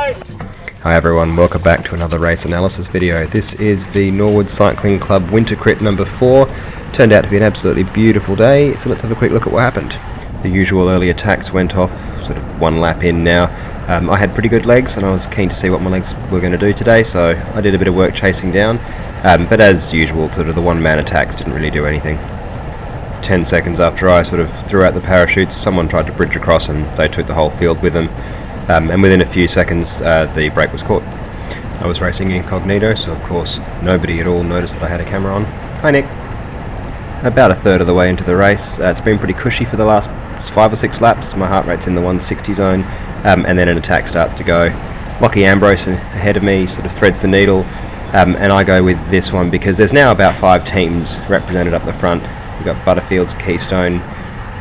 Hi everyone, welcome back to another race analysis video. This is the Norwood Cycling Club Winter Crit number 4. Turned out to be an absolutely beautiful day, so let's have a quick look at what happened. The usual early attacks went off sort of one lap in now. I had pretty good legs and I was keen to see what my legs were going to do today, so I did a bit of work chasing down. But as usual, sort of the one-man attacks didn't really do anything. 10 seconds after I sort of threw out the parachutes, someone tried to bridge across and they took the whole field with them. And within a few seconds, the brake was caught. I was racing incognito, so of course nobody at all noticed that I had a camera on. Hi Nick. About a third of the way into the race, it's been pretty cushy for the last 5 or 6 laps. My heart rate's in the 160 zone, and then an attack starts to go. Lockie Ambrose ahead of me sort of threads the needle, and I go with this one because there's now about 5 teams represented up the front. We've got Butterfields, Keystone,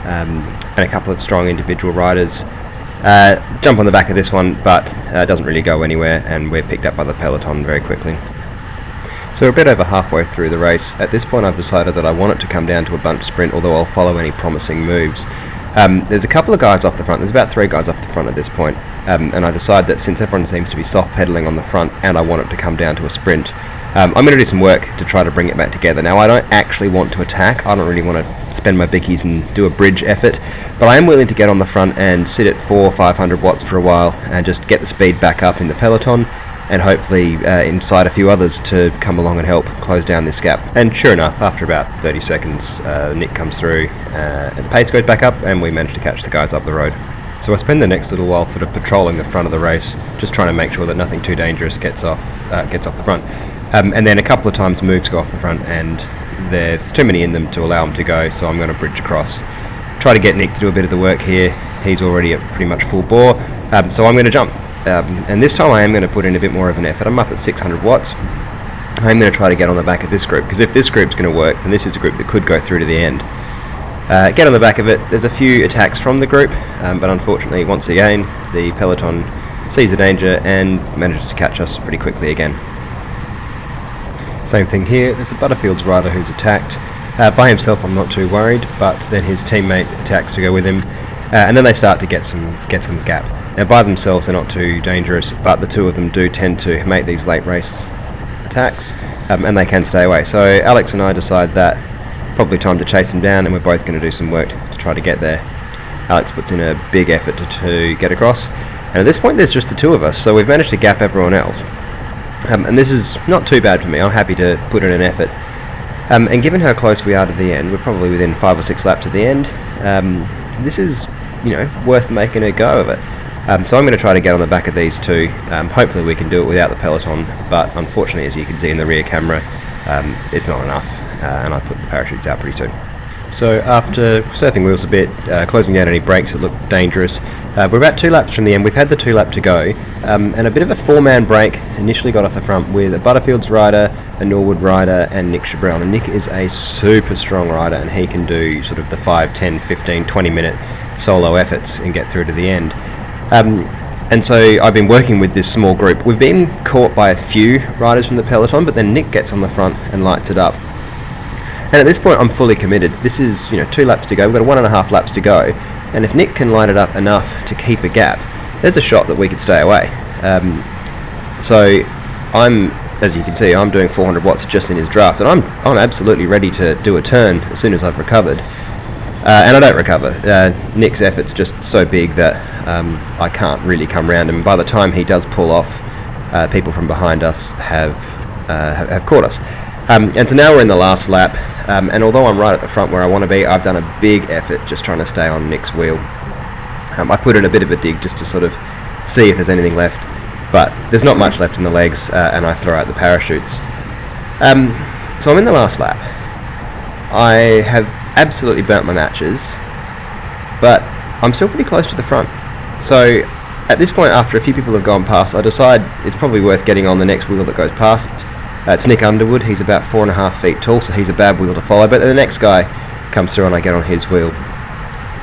and a couple of strong individual riders. Jump on the back of this one, but it doesn't really go anywhere, and we're picked up by the peloton very quickly. So we're a bit over halfway through the race. At this point I've decided that I want it to come down to a bunch sprint, although I'll follow any promising moves. There's a couple of guys off the front, there's about 3 guys off the front at this point, and I decide that since everyone seems to be soft pedaling on the front and I want it to come down to a sprint, I'm going to do some work to try to bring it back together. Now I don't actually want to attack, I don't really want to spend my bickies and do a bridge effort, but I am willing to get on the front and sit at 400 or 500 watts for a while and just get the speed back up in the peloton, and hopefully incite a few others to come along and help close down this gap. And sure enough, after about 30 seconds, Nick comes through, and the pace goes back up, and we manage to catch the guys up the road. So I spend the next little while sort of patrolling the front of the race, just trying to make sure that nothing too dangerous gets off the front. And then a couple of times moves go off the front, and there's too many in them to allow them to go, so I'm going to bridge across. Try to get Nick to do a bit of the work here. He's already at pretty much full bore, so I'm going to jump. And this time I am going to put in a bit more of an effort. I'm up at 600 watts. I'm going to try to get on the back of this group, because if this group's going to work, then this is a group that could go through to the end. Get on the back of it. There's a few attacks from the group, but unfortunately once again the peloton sees the danger and manages to catch us pretty quickly again. Same thing here, there's a Butterfields rider who's attacked. By himself I'm not too worried, but then his teammate attacks to go with him, and then they start to get some gap. Now by themselves they're not too dangerous, but the two of them do tend to make these late race attacks, and they can stay away. So Alex and I decide that probably time to chase them down, and we're both going to do some work to try to get there. Alex puts in a big effort to get across, and at this point there's just the two of us, so we've managed to gap everyone else. And this is not too bad for me. I'm happy to put in an effort. And given how close we are to the end, we're probably within 5 or 6 laps at the end, this is, worth making a go of it. So I'm going to try to get on the back of these two. Hopefully we can do it without the peloton, but unfortunately, as you can see in the rear camera, it's not enough, and I put the parachutes out pretty soon. So after surfing wheels a bit, closing down any brakes that look dangerous, we're about 2 laps from the end. We've had the 2 lap to go, and a bit of a 4-man break initially got off the front with a Butterfields rider, a Norwood rider, and Nick Chabrel. And Nick is a super strong rider, and he can do sort of the 5, 10, 15, 20 minute solo efforts and get through to the end. And so I've been working with this small group. We've been caught by a few riders from the peloton, but then Nick gets on the front and lights it up. And at this point I'm fully committed. This is 2 laps to go, we've got 1.5 laps to go, and if Nick can light it up enough to keep a gap, there's a shot that we could stay away. So I'm, as you can see, I'm doing 400 watts just in his draft, and I'm absolutely ready to do a turn as soon as I've recovered. And I don't recover. Nick's effort's just so big that I can't really come round him. By the time he does pull off, people from behind us have caught us. And so now we're in the last lap, and although I'm right at the front where I want to be, I've done a big effort just trying to stay on Nick's wheel. I put in a bit of a dig just to sort of see if there's anything left, but there's not much left in the legs, and I throw out the parachutes. So I'm in the last lap. I have absolutely burnt my matches, but I'm still pretty close to the front. So at this point, after a few people have gone past, I decide it's probably worth getting on the next wheel that goes past. It's Nick Underwood. He's about 4.5 feet tall, so he's a bad wheel to follow, but then the next guy comes through and I get on his wheel.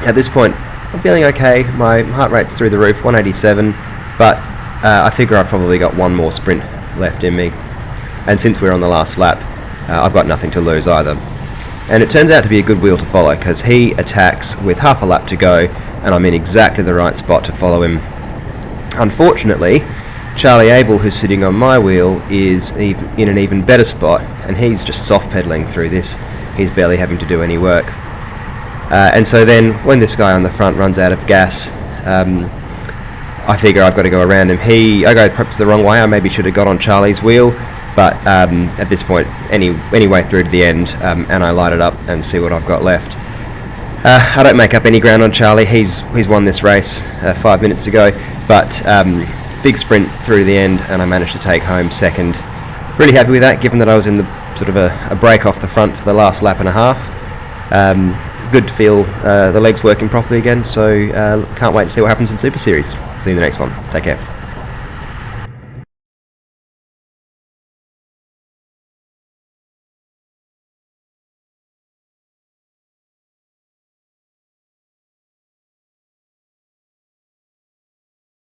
At this point I'm feeling okay, my heart rate's through the roof, 187, but I figure I've probably got one more sprint left in me, and since we're on the last lap, I've got nothing to lose either. And it turns out to be a good wheel to follow, because he attacks with half a lap to go, and I'm in exactly the right spot to follow him. Unfortunately, Charlie Abel, who's sitting on my wheel, is in an even better spot, and he's just soft pedalling through this. He's barely having to do any work. And so then when this guy on the front runs out of gas, I figure I've got to go around him. I go perhaps the wrong way. I maybe should have got on Charlie's wheel, but at this point, any way through to the end, and I light it up and see what I've got left. I don't make up any ground on Charlie. He's won this race 5 minutes ago, but big sprint through the end, and I managed to take home second. Really happy with that, given that I was in the sort of a break off the front for the last lap and a half. Good to feel the legs working properly again, so can't wait to see what happens in Super Series. See you in the next one. Take care.